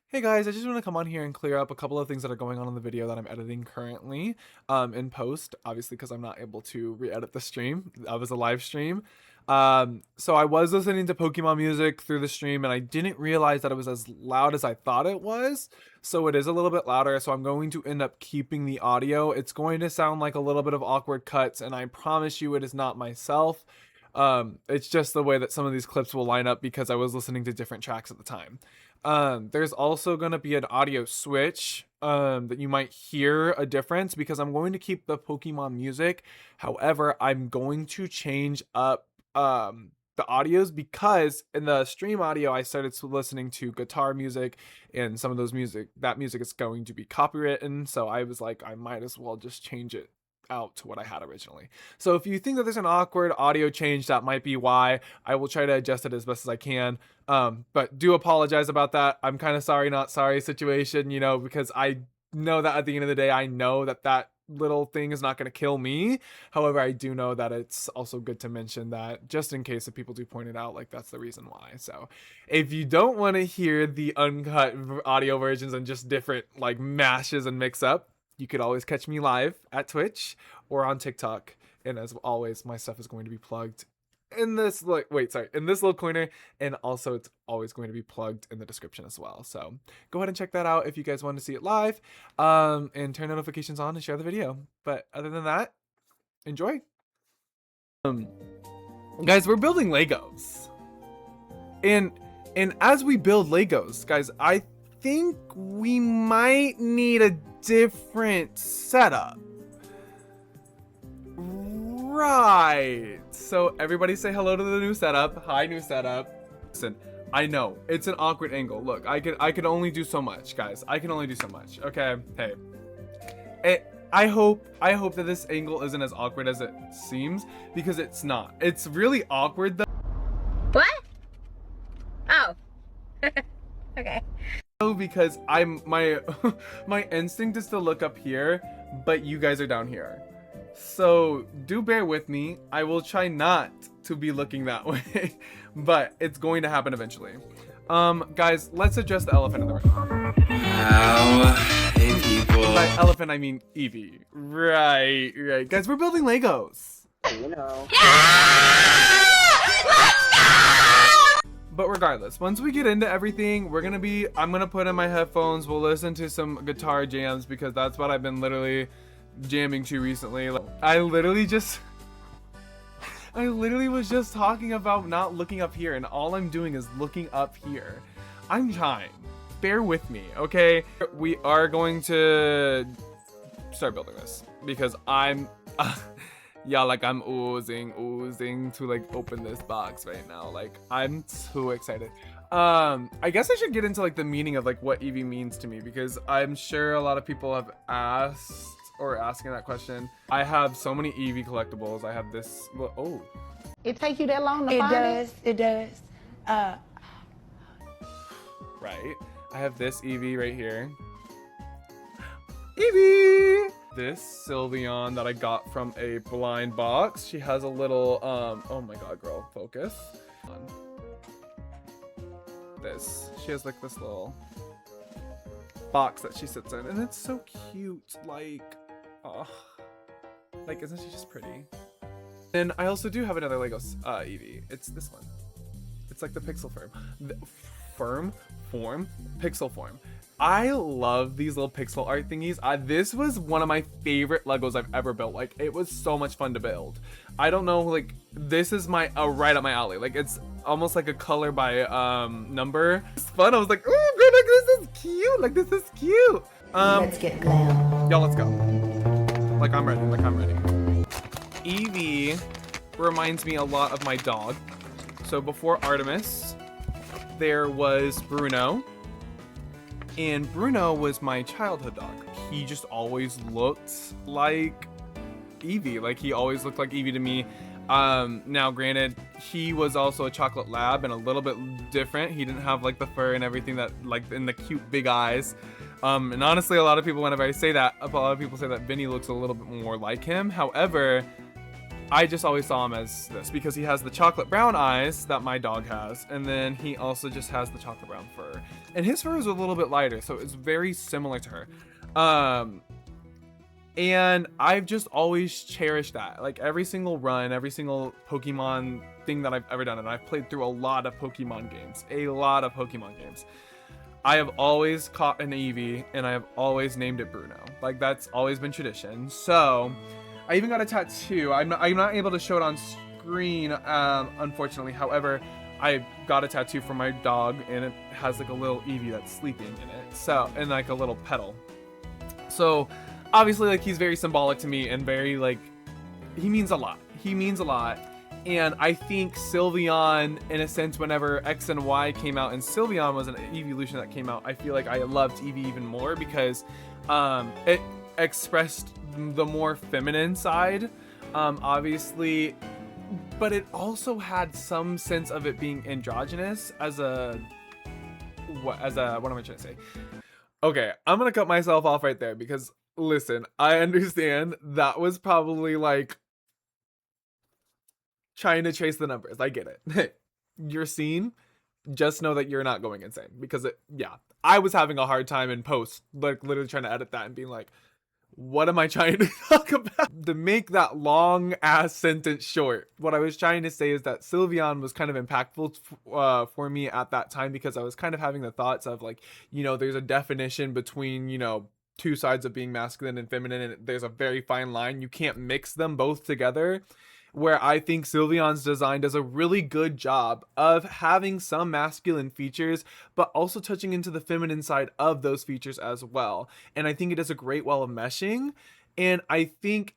Hey guys, I just want to come on here and clear up a couple of things that are going on in the video that I'm editing currently in post, obviously because I'm not able to re-edit the stream. That was a live stream. So I was listening to Pokemon music through the stream and I didn't realize that it was as loud as I thought it was. So it is a little bit louder, so I'm going to end up keeping the audio. It's going to sound like a little bit of awkward cuts, and I promise you it is not myself. It's just the way that some of these clips will line up because I was listening to different tracks at the time. There's also going to be an audio switch that you might hear a difference because I'm going to keep the Pokemon music. However, I'm going to change up the audios because in the stream audio I started listening to guitar music, and some of those music is going to be copywritten, so I was like, I might as well just change it out to what I had originally. So if you think that there's an awkward audio change, that might be why. I will try to adjust it as best as I can. But do apologize about that. I'm kind of sorry, not sorry situation, because I know that at the end of the day, I know that that little thing is not going to kill me. However, I do know that it's also good to mention that just in case if people do point it out, like that's the reason why. So if you don't want to hear the uncut audio versions and just different like mashes and mix up, you could always catch me live at Twitch or on TikTok. And as always, my stuff is going to be plugged in this in this little corner, and also it's always going to be plugged in the description as well. So go ahead and check that out if you guys want to see it live, and turn notifications on and share the video. But other than that, enjoy. Guys, we're building Legos, and as we build Legos, guys, I think we might need a different setup. Right. So everybody say hello to the new setup. Hi, new setup. Listen, I know it's an awkward angle. Look, I can only do so much, guys. I can only do so much. Okay. Hey. I hope that this angle isn't as awkward as it seems, because it's not. It's really awkward though. What? Oh. Okay. Because my my instinct is to look up here, but you guys are down here. So do bear with me. I will try not to be looking that way, but it's going to happen eventually. Guys, let's address the elephant in the room. Hey people. By elephant, I mean Eevee. Right. Guys, we're building Legos. You know. But regardless, once we get into everything, I'm gonna put in my headphones. We'll listen to some guitar jams because that's what I've been literally jamming to recently. Like, I literally was just talking about not looking up here, and all I'm doing is looking up here. I'm trying. Bear with me, okay? We are going to start building this because I'm yeah, like I'm oozing to like open this box right now. Like I'm too excited. I guess I should get into like the meaning of like what Eevee means to me, because I'm sure a lot of people have asked or asking that question. I have so many Eevee collectibles. I have this. Oh, it takes you that long to find it? It does. right. I have this Eevee right here. Eevee! This Sylveon that I got from a blind box. She has a little, oh my god, girl, focus. This. She has like this little box that she sits in, and it's so cute. Like, oh, like, isn't she just pretty? And I also do have another Lego Eevee. It's this one. It's like the pixel pixel form. I love these little pixel art thingies. This was one of my favorite Legos I've ever built. Like, it was so much fun to build. I don't know, like, this is my right up my alley. Like, it's almost like a color by number. It's fun. I was like, oh god, like, this is cute. Like, this is cute. Let's get glam. Y'all, let's go. Like, I'm ready. Eevee reminds me a lot of my dog. So before Artemis, there was Bruno. And Bruno was my childhood dog. He just always looked like Eevee. Like, he always looked like Eevee to me. Now, granted, he was also a chocolate lab and a little bit different. He didn't have, like, the fur and everything that, like, in the cute big eyes. And honestly, a lot of people, whenever I say that, a lot of people say that Vinny looks a little bit more like him. However, I just always saw him as this because he has the chocolate brown eyes that my dog has, and then he also just has the chocolate brown fur. And his fur is a little bit lighter, so it's very similar to her. And I've just always cherished that. Like every single run, every single Pokemon thing that I've ever done, and I've played through a lot of Pokemon games. I have always caught an Eevee, and I have always named it Bruno. Like that's always been tradition. So I even got a tattoo. I'm not able to show it on screen, unfortunately. However, I got a tattoo for my dog, and it has like a little Eevee that's sleeping in it. So, and like a little petal. So obviously, like he's very symbolic to me and very like, he means a lot. And I think Sylveon, in a sense, whenever X and Y came out and Sylveon was an evolution that came out, I feel like I loved Eevee even more because it expressed the more feminine side, obviously, but it also had some sense of it being androgynous as a what am I trying to say? Okay, I'm gonna cut myself off right there because listen, I understand that was probably like trying to chase the numbers. I get it. Your scene, just know that you're not going insane because I was having a hard time in post, like literally trying to edit that and being like, what am I trying to talk about? To make that long ass sentence short, what I was trying to say is that Sylveon was kind of impactful for me at that time because I was kind of having the thoughts of like, there's a definition between, two sides of being masculine and feminine, and there's a very fine line. You can't mix them both together. Where I think Sylveon's design does a really good job of having some masculine features, but also touching into the feminine side of those features as well. And I think it does a great well of meshing. And I think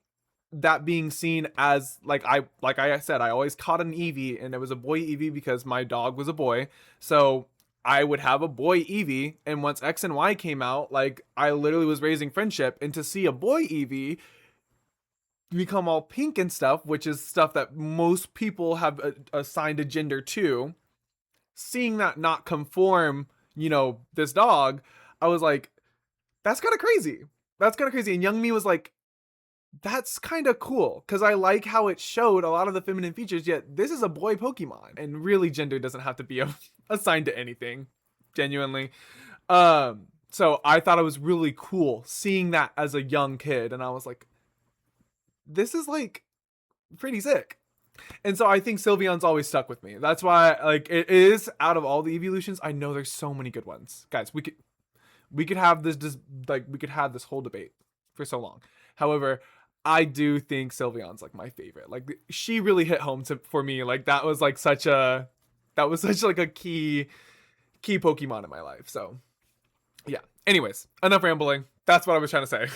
that being seen as like I said, I always caught an Eevee, and it was a boy Eevee because my dog was a boy. So I would have a boy Eevee, and once X and Y came out, like I literally was raising friendship, and to see a boy Eevee become all pink and stuff, which is stuff that most people have assigned a gender to, seeing that not conform, this dog, I was like, that's kind of crazy. And young me was like, that's kind of cool because I like how it showed a lot of the feminine features, yet this is a boy Pokemon, and really gender doesn't have to be assigned to anything, genuinely. So I thought it was really cool seeing that as a young kid, and I was like, this is like pretty sick. And so I think Sylveon's always stuck with me. That's why, like, it is out of all the evolutions. I know there's so many good ones, guys. We could have this whole debate for so long. However, I do think Sylveon's like my favorite. Like, she really hit home for me. Like, that was such a key Pokemon in my life. So yeah. Anyways, enough rambling. That's what I was trying to say.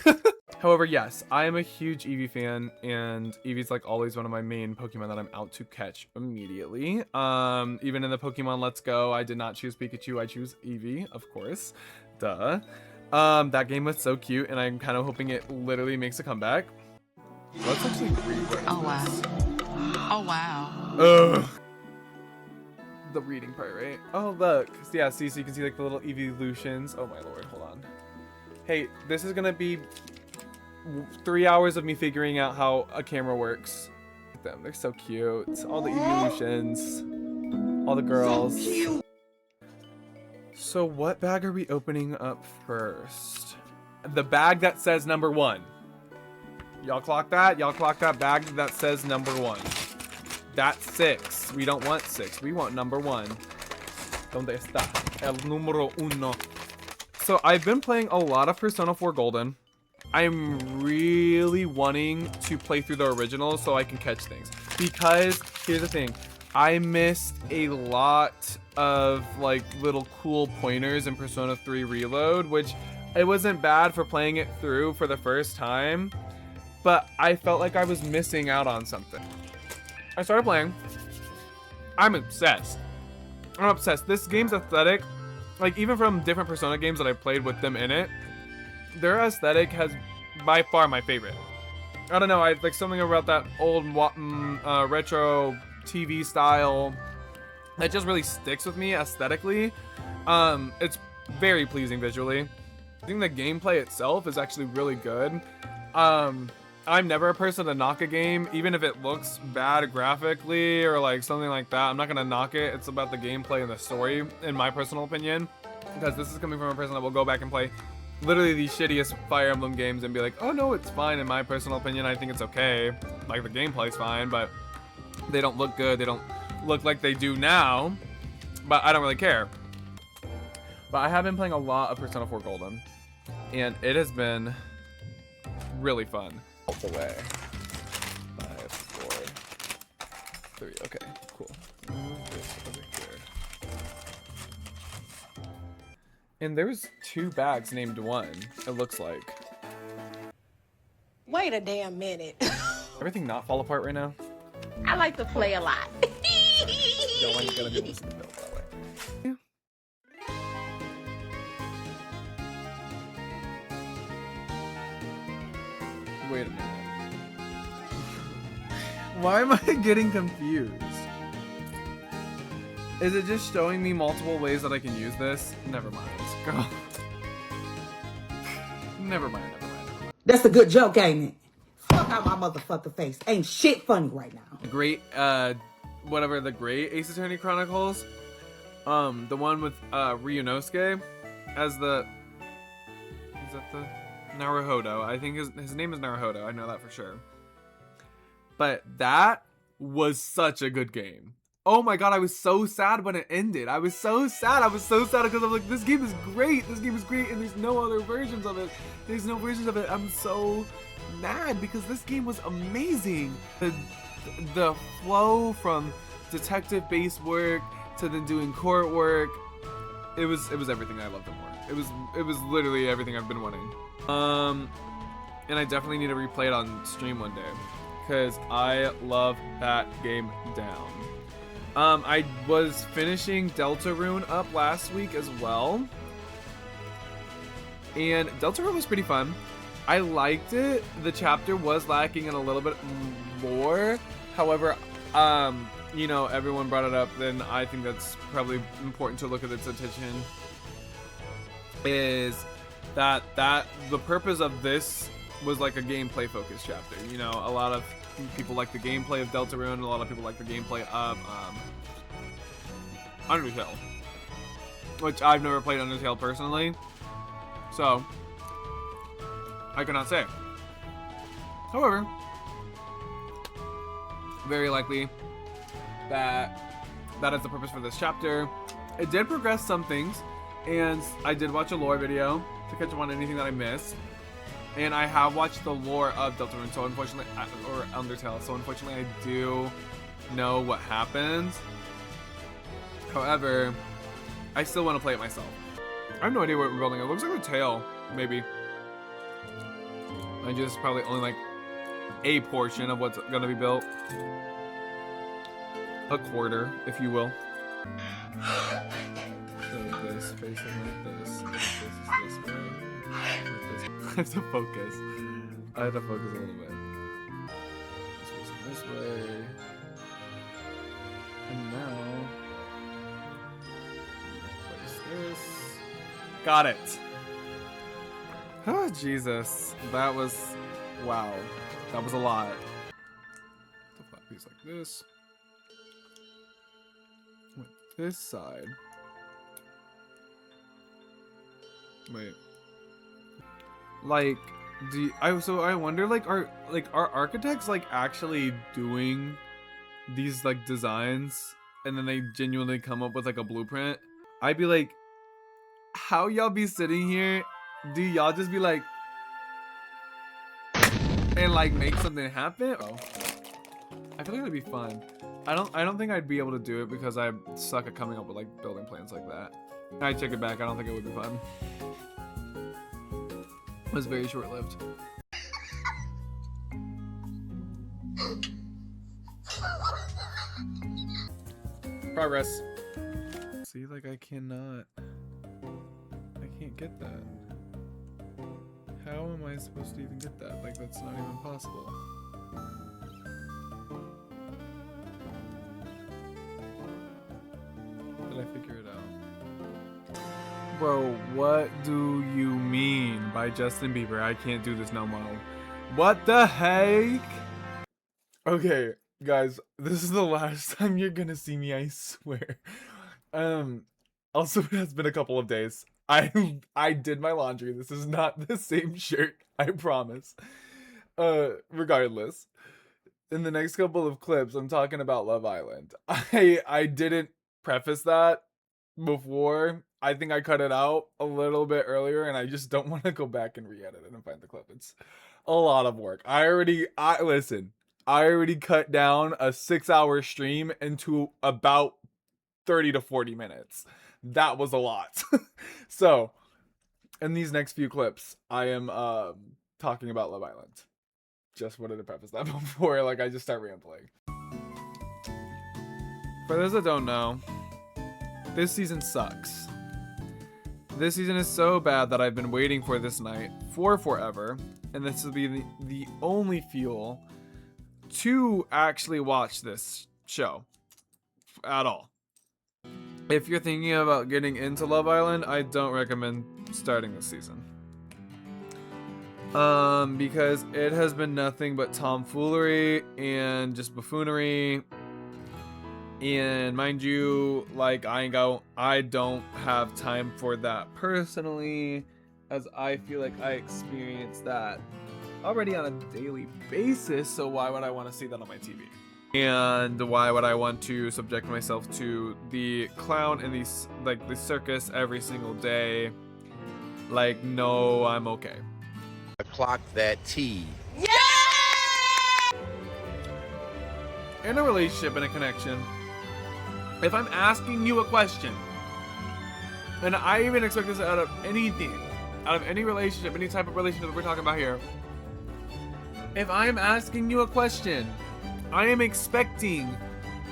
However, yes, I am a huge Eevee fan, and Eevee's like always one of my main Pokemon that I'm out to catch immediately. Even in the Pokemon Let's Go, I did not choose Pikachu, I choose Eevee, of course. Duh. That game was so cute, and I'm kind of hoping it literally makes a comeback. Let's actually read what Oh wow. Oh wow. Ugh. The reading part, right? Oh, look. Yeah, see, so you can see like the little evolutions. Oh my lord, hold on. Hey, this is gonna be 3 hours of me figuring out how a camera works. Look at them, they're so cute. All the evolutions, all the girls. So what bag are we opening up first? The bag that says number 1. Y'all clock that? Y'all clock that bag that says number 1. That's 6. We don't want 6. We want number 1. ¿Dónde está? El número 1. So I've been playing a lot of Persona 4 Golden. I'm really wanting to play through the original so I can catch things. Because here's the thing. I missed a lot of like little cool pointers in Persona 3 Reload, which it wasn't bad for playing it through for the first time, but I felt like I was missing out on something. I started playing. I'm obsessed. This game's aesthetic, like even from different Persona games that I've played with them in it, their aesthetic has by far my favorite. I don't know, I like something about that old retro TV style that just really sticks with me aesthetically. It's very pleasing visually. I think the gameplay itself is actually really good. I'm never a person to knock a game, even if it looks bad graphically or like something like that. I'm not gonna knock it. It's about the gameplay and the story, in my personal opinion. Because this is coming from a person that will go back and play literally the shittiest Fire Emblem games and be like, oh no, it's fine. In my personal opinion, I think it's okay. Like the gameplay's fine, but they don't look good. They don't look like they do now. But I don't really care. But I have been playing a lot of Persona 4 Golden, and it has been really fun. Out the way. 5, 4, 3. Okay, cool. Move this over here. And there's 2 bags named 1, it looks like. Wait a damn minute. Everything not fall apart right now? I like to play a lot. Y'all ain't gonna be able to see the build that way. Yeah. Wait a minute. Why am I getting confused? Is it just showing me multiple ways that I can use this? Never mind. Go. Never mind, never mind, never mind. That's a good joke, ain't it? Fuck out my motherfucking face. Ain't shit funny right now. Great, whatever, the great Ace Attorney Chronicles. The one with, Ryunosuke as the... Is that the... Naruhodo. I think his name is Naruhodo. I know that for sure. But that was such a good game. Oh my god, I was so sad when it ended. I was so sad. I was so sad because I'm like, this game is great. This game is great, and there's no other versions of it. There's no versions of it. I'm so mad because this game was amazing. The flow from detective-based work to then doing court work, it was everything I loved it more. It was literally everything I've been wanting. And I definitely need to replay it on stream one day because I love that game down. I was finishing Deltarune up last week as well, and Deltarune was pretty fun. I liked it. The chapter was lacking in a little bit more. However, you know, everyone brought it up, then I think that's probably important to look at its attention. Is that the purpose of this was like a gameplay focused chapter. You know, a lot of people like the gameplay of Deltarune, and a lot of people like the gameplay of Undertale, which I've never played Undertale personally, so I cannot say. However, very likely that is the purpose for this chapter. It did progress some things, and I did watch a lore video to catch up on anything that I missed. And I have watched the lore of Deltarune, so unfortunately, or Undertale, so unfortunately I do know what happens. However, I still want to play it myself. I have no idea what we're building. It looks like a tail, maybe. I just probably only like a portion of what's gonna be built. A quarter, if you will. So this, facing like this. This is this way. I have to focus. I have to focus a little bit. This way. And now, place this. Got it. Oh, Jesus. That was, wow. That was a lot. A flat piece like this. With this side. Wait. Like, I wonder, like, are architects like actually doing these like designs and then they genuinely come up with like a blueprint? I'd be like, how y'all be sitting here? Do y'all just be like and like make something happen? Oh, I feel like it'd be fun. I don't think I'd be able to do it because I suck at coming up with like building plans like that. I take it back. I don't think it would be fun. It was very short-lived. Progress. See, like I can't get that. How am I supposed to even get that? Like that's not even possible. Did I figure it out? Bro, what do you mean by Justin Bieber? I can't do this no more. What the heck? Okay, guys, this is the last time you're gonna see me, I swear. Also, it has been a couple of days. I did my laundry. This is not the same shirt, I promise. Regardless, in the next couple of clips, I'm talking about Love Island. I didn't preface that before. I think I cut it out a little bit earlier, and I just don't want to go back and re-edit it and find the clip. It's a lot of work. I already cut down a 6-hour stream into about 30 to 40 minutes. That was a lot. So, in these next few clips, I am talking about Love Island. Just wanted to preface that before like I just start rambling. For those that don't know, this season sucks. This season is so bad that I've been waiting for this night for forever, and this will be the only fuel to actually watch this show at all. If you're thinking about getting into Love Island, I don't recommend starting this season. Because it has been nothing but tomfoolery and just buffoonery. And mind you, like I don't have time for that personally, as I feel like I experience that already on a daily basis, so why would I want to see that on my TV? And why would I want to subject myself to the clown and the circus every single day? Like, no, I'm okay. Clock that T. In a relationship and a connection, if I'm asking you a question, and I even expect this out of anything, out of any relationship, any type of relationship that we're talking about here, if I'm asking you a question, I am expecting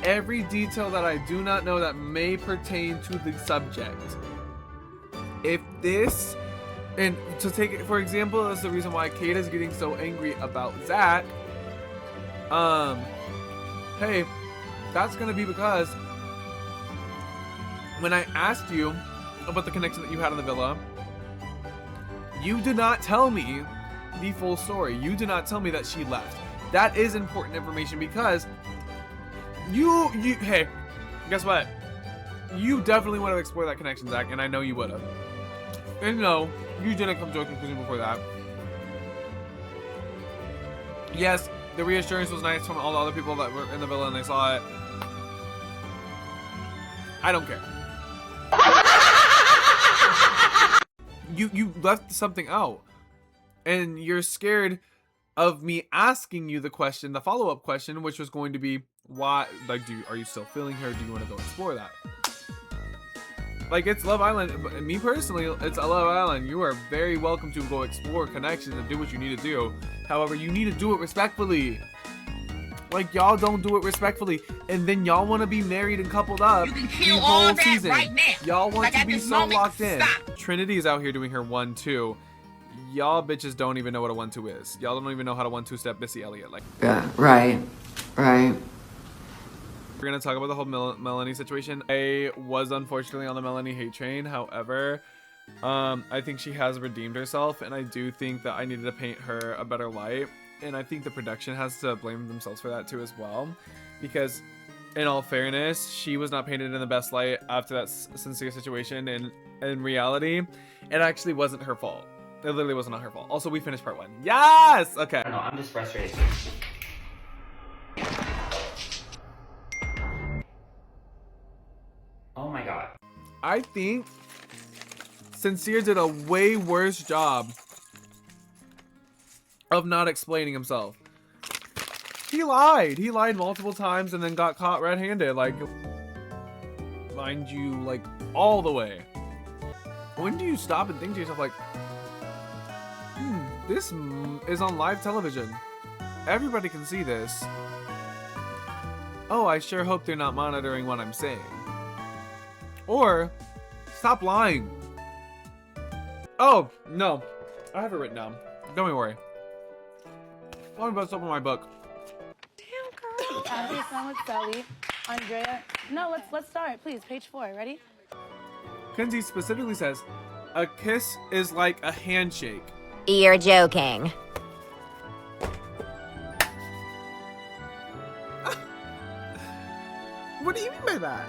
every detail that I do not know that may pertain to the subject. If this, and to take it for example, that's the reason why Kate is getting so angry about Zach. Hey, that's gonna be because when I asked you about the connection that you had in the villa, you did not tell me the full story. You did not tell me that she left. That is important information because hey, guess what? You definitely would have explored that connection, Zach, and I know you would have. And no, you didn't come to a conclusion before that. Yes, the reassurance was nice from all the other people that were in the villa and they saw it. I don't care. You left something out, and you're scared of me asking you the question, the follow-up question, which was going to be, why, like, are you still feeling her? Do you want to go explore that? Like, it's Love Island. Me personally, it's a Love Island. You are very welcome to go explore connections and do what you need to do. However, you need to do it respectfully. Like, y'all don't do it respectfully, and then y'all want to be married and coupled up You can the kill whole all that season. right now. Y'all want Like, to at be this so moment, locked in. stop. Trinity is out here doing her 1-2. Y'all bitches don't even know what a 1-2 is. Y'all don't even know how to 1-2 step Missy Elliott. Like, Yeah, right. we're gonna talk about the whole Melanie situation. I was unfortunately on the Melanie hate train. However, I think she has redeemed herself, and I do think that I needed to paint her a better light. And I think the production has to blame themselves for that too as well, because in all fairness, she was not painted in the best light after that sincere situation, and in reality, it actually wasn't her fault. It literally was not her fault. Also, we finished part 1. Yes! Okay. I don't know, I'm just frustrated. Oh my god. I think Sincere did a way worse job of not explaining himself. He lied. He lied multiple times and then got caught red-handed. Like, mind you, like, all the way. When do you stop and think to yourself, like, this is on live television. Everybody can see this. Oh, I sure hope they're not monitoring what I'm saying. Or, stop lying. Oh, no. I have it written down. Don't worry. Let me bust open my book. Ashley Sun with Sally, Andrea. No, let's start, please. Page 4. Ready? Kenzie specifically says, a kiss is like a handshake. You're joking. that?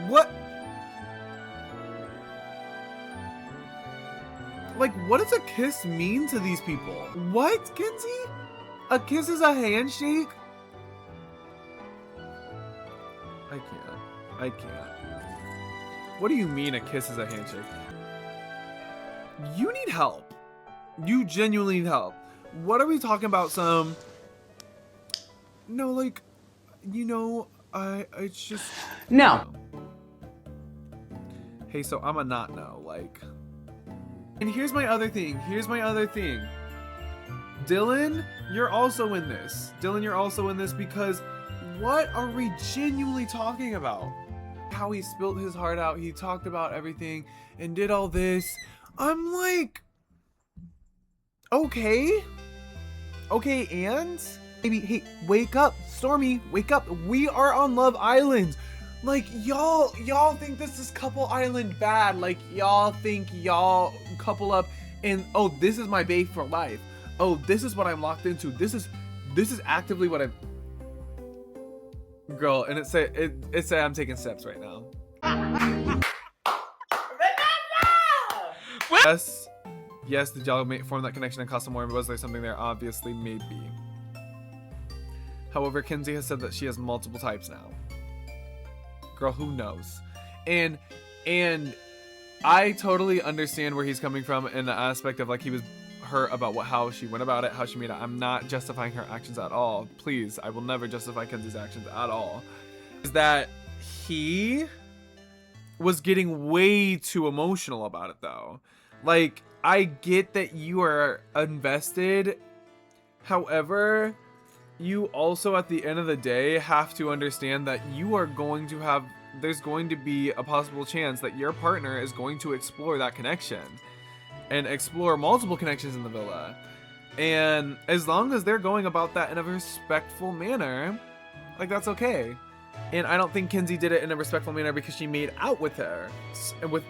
What? Like, what does a kiss mean to these people? What, Kenzie? A kiss is a handshake? I can't. What do you mean a kiss is a handshake? You need help. You genuinely need help. What are we talking about? No, like, you know, it's just... No. Hey, so I'm a not no, like... And here's my other thing. Dylan, you're also in this. Because what are we genuinely talking about? How he spilled his heart out, he talked about everything and did all this. I'm like, okay, and maybe, hey, wake up, Stormy, wake up. We are on Love Island. Like, y'all think this is Couple Island bad. Like, y'all think y'all couple up and, oh, this is my babe for life. Oh, this is what I'm locked into. This is actively what I'm... Girl, and it say I'm taking steps right now. Yes, did y'all form that connection and cost more? Was there something there? Obviously, maybe. However, Kenzie has said that she has multiple types now. Girl, who knows? And I totally understand where he's coming from in the aspect of, like, he was hurt about how she went about it, how she made it. I'm not justifying her actions at all. Please, I will never justify Kenzie's actions at all. Is that he was getting way too emotional about it, though. Like, I get that you are invested. However, you also, at the end of the day, have to understand that you are going to have... There's going to be a possible chance that your partner is going to explore that connection. And explore multiple connections in the villa. And as long as they're going about that in a respectful manner, like, that's okay. And I don't think Kenzie did it in a respectful manner because she made out with her.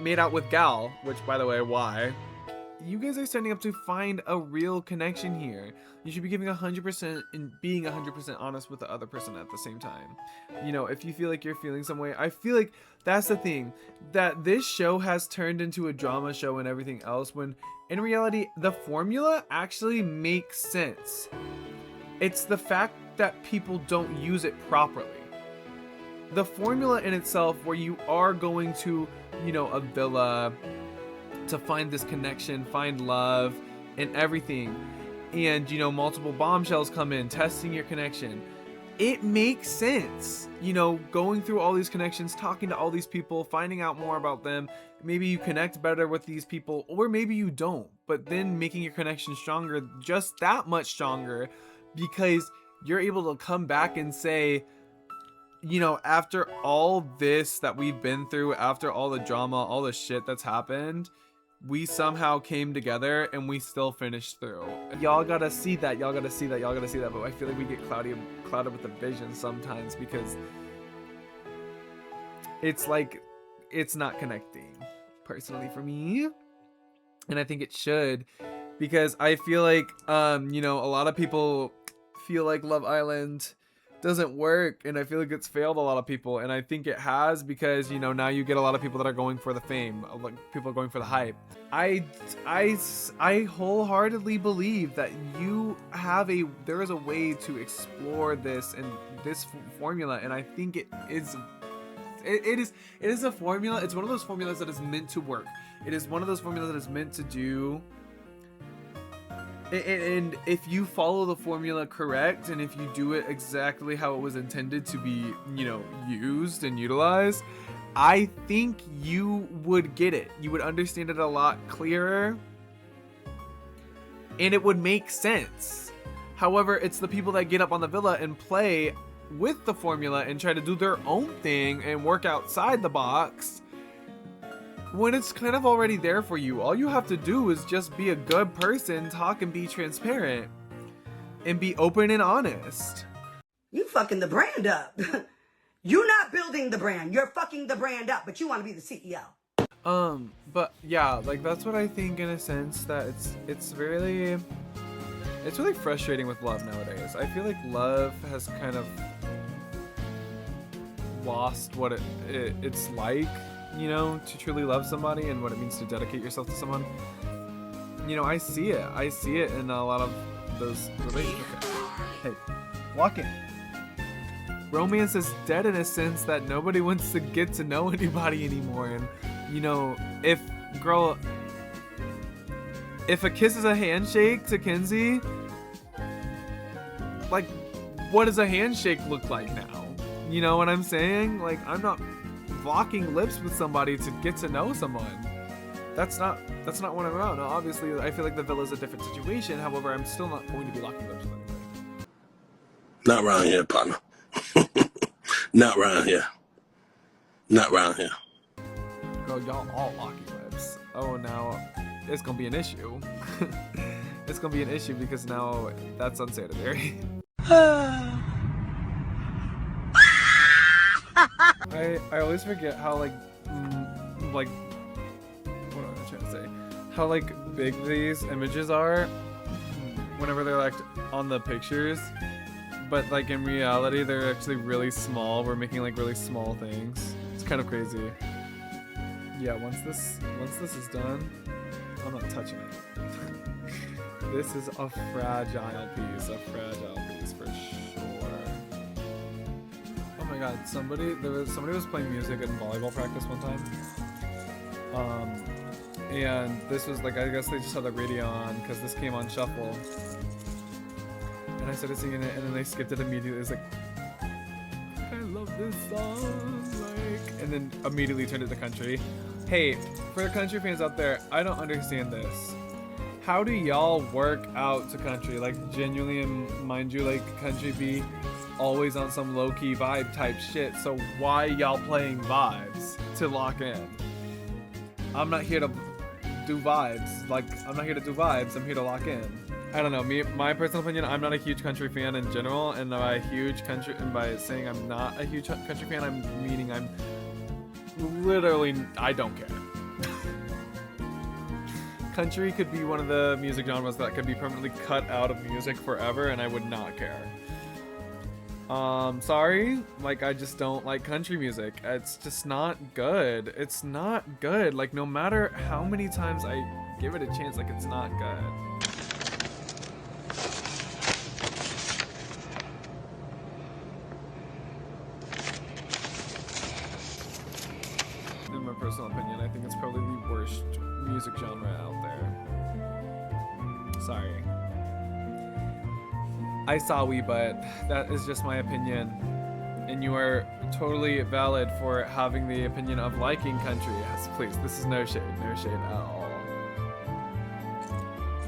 Made out with Gal, which, by the way, why? You guys are standing up to find a real connection here. You should be giving 100% and being 100% honest with the other person at the same time. You know, if you feel like you're feeling some way, I feel like that's the thing, that this show has turned into a drama show and everything else, when in reality, the formula actually makes sense. It's the fact that people don't use it properly. The formula in itself, where you are going to, you know, a villa to find this connection, find love and everything, and, you know, multiple bombshells come in, testing your connection. It makes sense, you know, going through all these connections, talking to all these people, finding out more about them. Maybe you connect better with these people, or maybe you don't, but then making your connection stronger, just that much stronger, because you're able to come back and say, you know, after all this that we've been through, after all the drama, all the shit that's happened, we somehow came together and we still finished through. Y'all gotta see that, but I feel like we get clouded with the vision sometimes, because it's like, it's not connecting, personally, for me. And I think it should, because I feel like, you know, a lot of people feel like Love Island doesn't work, and I feel like it's failed a lot of people, and I think it has, because, you know, now you get a lot of people that are going for the fame, like, people are going for the hype. I wholeheartedly believe that there is a way to explore this and this formula, and I think it is a formula. It's one of those formulas that is meant to work. It is one of those formulas that is meant to do. And if you follow the formula correct, and if you do it exactly how it was intended to be, you know, used and utilized, I think you would get it. You would understand it a lot clearer, and it would make sense. However, it's the people that get up on the villa and play with the formula and try to do their own thing and work outside the box, when it's kind of already there for you. All you have to do is just be a good person, talk and be transparent, and be open and honest. You fucking the brand up. You're not building the brand. You're fucking the brand up, but you want to be the CEO. But yeah, like, that's what I think, in a sense, that it's really frustrating with love nowadays. I feel like love has kind of lost what it's like, you know, to truly love somebody and what it means to dedicate yourself to someone. You know, I see it in a lot of those relationships. Hey, walk in. Romance is dead in a sense that nobody wants to get to know anybody anymore. And, you know, if a kiss is a handshake to Kinsey, like, what does a handshake look like now? You know what I'm saying? Like, I'm not locking lips with somebody to get to know someone. That's not what I'm about. Now, obviously, I feel like the villa's a different situation. However, I'm still not going to be locking lips with anybody. Not around here, partner. Not around here. Not around here. Girl, y'all all locking lips. Oh, now it's gonna be an issue. It's gonna be an issue because now that's unsanitary. I always forget how like what am I trying to say? How like big these images are whenever they're like on the pictures, but like in reality they're actually really small. We're making like really small things. It's kind of crazy. Yeah, once this is done, I'm not touching it. This is a fragile piece for sure. Oh my god, somebody was playing music in volleyball practice one time. And this was like, I guess they just had the radio on because this came on shuffle. And I started singing it and then they skipped it immediately. It was like, I love this song, like, and then immediately turned it to country. Hey, for the country fans out there, I don't understand this. How do y'all work out to country? Like, genuinely, and mind you, like, country be always on some low-key vibe type shit, so why y'all playing vibes to lock in? I'm not here to do vibes. Like, I'm not here to do vibes, I'm here to lock in. I don't know, my personal opinion, I'm not a huge country fan in general, and by saying I'm not a huge country fan, I'm meaning I'm literally, I don't care. Country could be one of the music genres that could be permanently cut out of music forever, and I would not care. Sorry, like, I just don't like country music. It's just not good. It's not good. Like, no matter how many times I give it a chance, like, it's not good. In my personal opinion, I think it's probably the worst music genre out there. Sorry. I sorry, but that is just my opinion. And you are totally valid for having the opinion of liking country. Yes, please, this is no shade at all.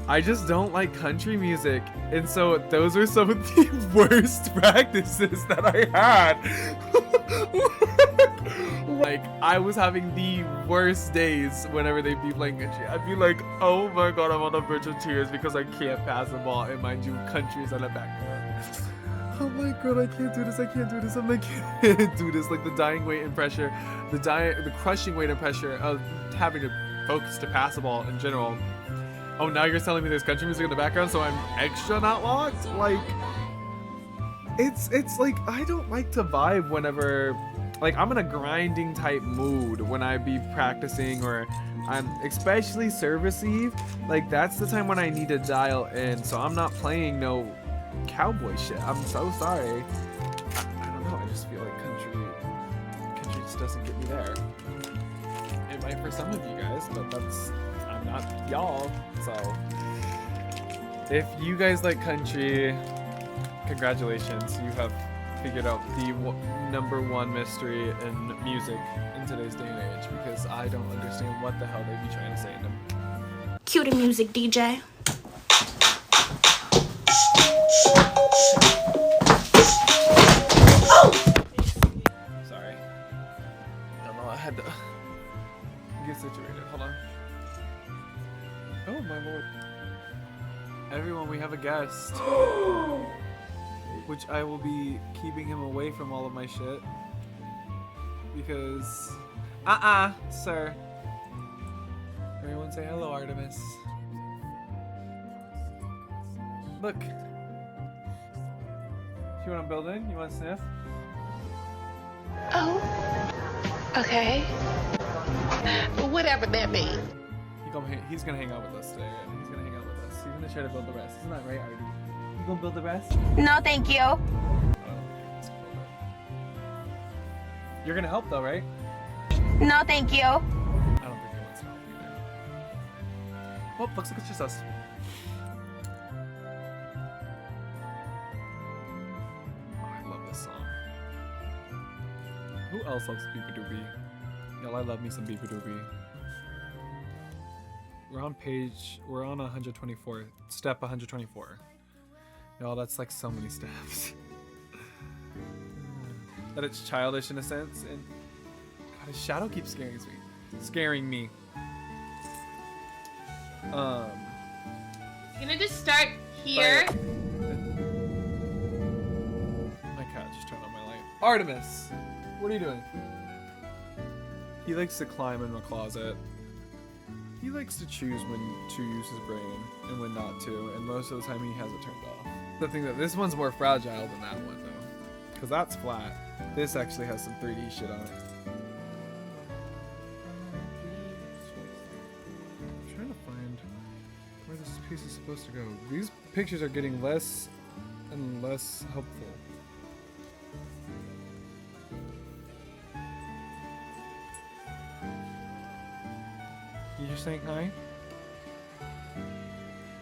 I just don't like country music. And so those are some of the worst practices that I had. Like, I was having the worst days whenever they'd be playing country. I'd be like, oh my god, I'm on the verge of tears because I can't pass the ball. And mind you, country's on the background. Oh my god, I can't do this. I'm like, I can't do this. Like, the dying weight and pressure, the crushing weight and pressure of having to focus to pass the ball in general. Oh, now you're telling me there's country music in the background, so I'm extra not locked? Like, it's like, I don't like to vibe whenever, like, I'm in a grinding type mood when I be practicing, or I'm especially service eve. Like, that's the time when I need to dial in, so I'm not playing no cowboy shit. I'm so sorry. I don't know, I just feel like country just doesn't get me there. It might for some of you guys, but I'm not y'all. So if you guys like country, congratulations, you have figured out the #1 mystery in music in today's day and age, because I don't understand what the hell they be trying to say in them. Cue the music, DJ. Sorry. I don't know, I had to get situated. Hold on. Oh my lord. Everyone, we have a guest. Which I will be keeping him away from all of my shit. Because... sir. Everyone say hello, Artemis. Look. See what I'm building? You want to sniff? Oh, okay. Whatever that means. He's gonna hang out with us today. Right? He's gonna hang out with us. He's gonna try to build the rest. Isn't that right, Artie? You gonna build the rest? No, thank you. I don't think he wants to build it. You're gonna help though, right? No, thank you. I don't think he wants to help either. Well, looks like it's just us. Oh, I love this song. Who else loves Beepy Doopy? Y'all, I love me some Beepy Doopy. We're on 124, step 124. Y'all, that's like so many steps. That it's childish in a sense, and God, his shadow keeps scaring me. You're gonna just start here. My cat just turned on my light. Artemis, what are you doing? He likes to climb in a closet. He likes to choose when to use his brain and when not to, and most of the time he has it turned off. The thing that this one's more fragile than that one though, because that's flat. This actually has some 3D shit on it. I'm trying to find where this piece is supposed to go. These pictures are getting less and less helpful. You just saying hi?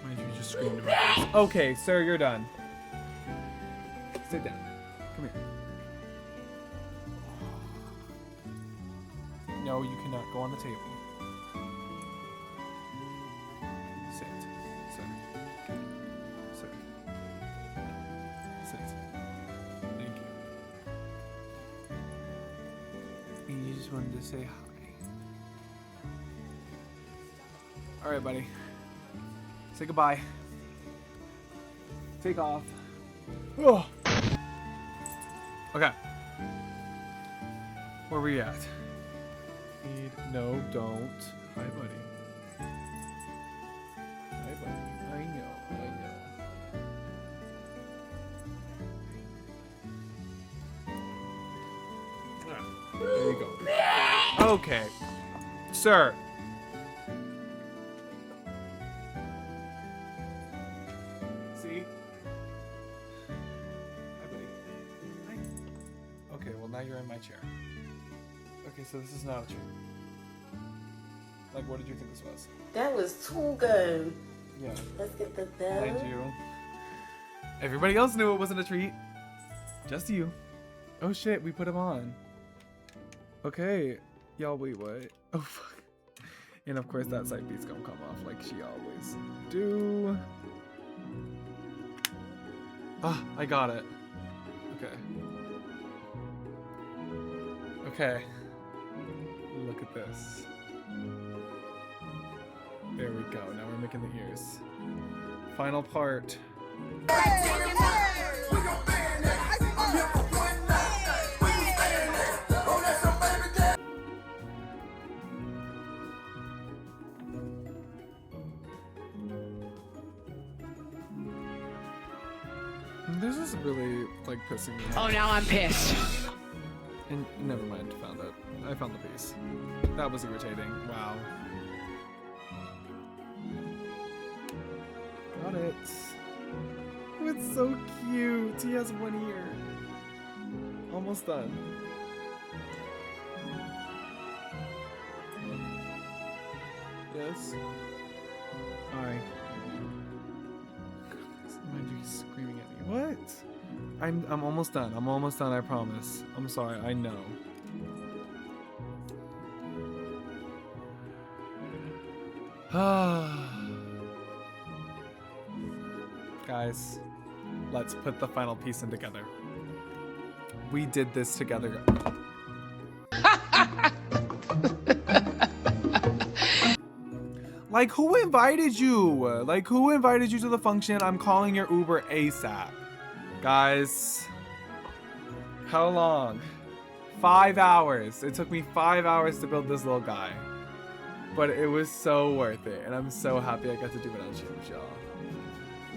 Mind you, just screamed in my face. Okay, sir, you're done. Sit down. Come here. No, you cannot go on the table. Sit. Sir. Sir. Sit. Thank you. And you just wanted to say hi. Alright, buddy. Say goodbye. Take off. Oh. Okay. Where we at? No, don't. Hi, buddy. Hi, buddy. I know. There you go. Okay. Sir. See? Hi, buddy. Hi. Okay, well now you're in my chair. Okay, so this is not a treat. Like, what did you think this was? That was too good. Yeah. Let's get the bell. Mind you. Everybody else knew it wasn't a treat. Just you. Oh shit, we put him on. Okay. Y'all, wait, what? Oh fuck. And of course that side piece gonna come off like she always do. Ah, I got it. Okay. Okay. Look at this. There we go. Now we're making the ears. Final part. This is really like pissing me off. Oh, now I'm pissed. And never mind, found it. I found the piece. That was irritating. Wow. Got it. Oh, it's so cute. He has one ear. Almost done. Yes. Alright. Mind you, he's screaming at me. What? I'm almost done. I'm almost done, I promise. I'm sorry, I know. Guys, let's put the final piece in together. We did this together. Like, who invited you? Like, who invited you to the function? I'm calling your Uber ASAP. Guys, how long? 5 hours. It took me 5 hours to build this little guy. But it was so worth it, and I'm so happy I got to do it on stream, y'all.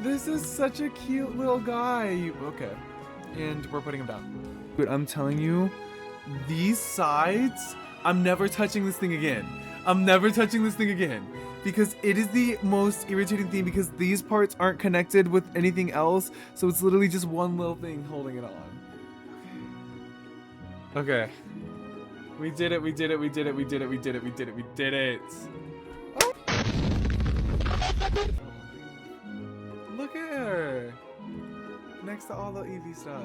This is such a cute little guy. Okay, and we're putting him down. Dude, I'm telling you, these sides, I'm never touching this thing again. I'm never touching this thing again. Because it is the most irritating thing because these parts aren't connected with anything else. So it's literally just one little thing holding it on. Okay. We did it, we did it, we did it, we did it, we did it, we did it, we did it. Oh. Look at her. Next to all the Eevee stuff.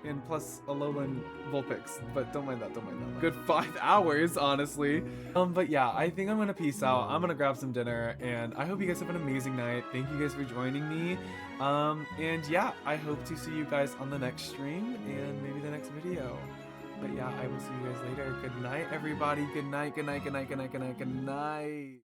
And plus Alolan Vulpix, but don't mind that, don't mind that. Good 5 hours, honestly. But yeah, I think I'm gonna peace out. I'm gonna grab some dinner, and I hope you guys have an amazing night. Thank you guys for joining me. And yeah, I hope to see you guys on the next stream, and maybe the next video. But yeah, I will see you guys later. Good night, everybody. Good night, good night, good night, good night, good night, good night.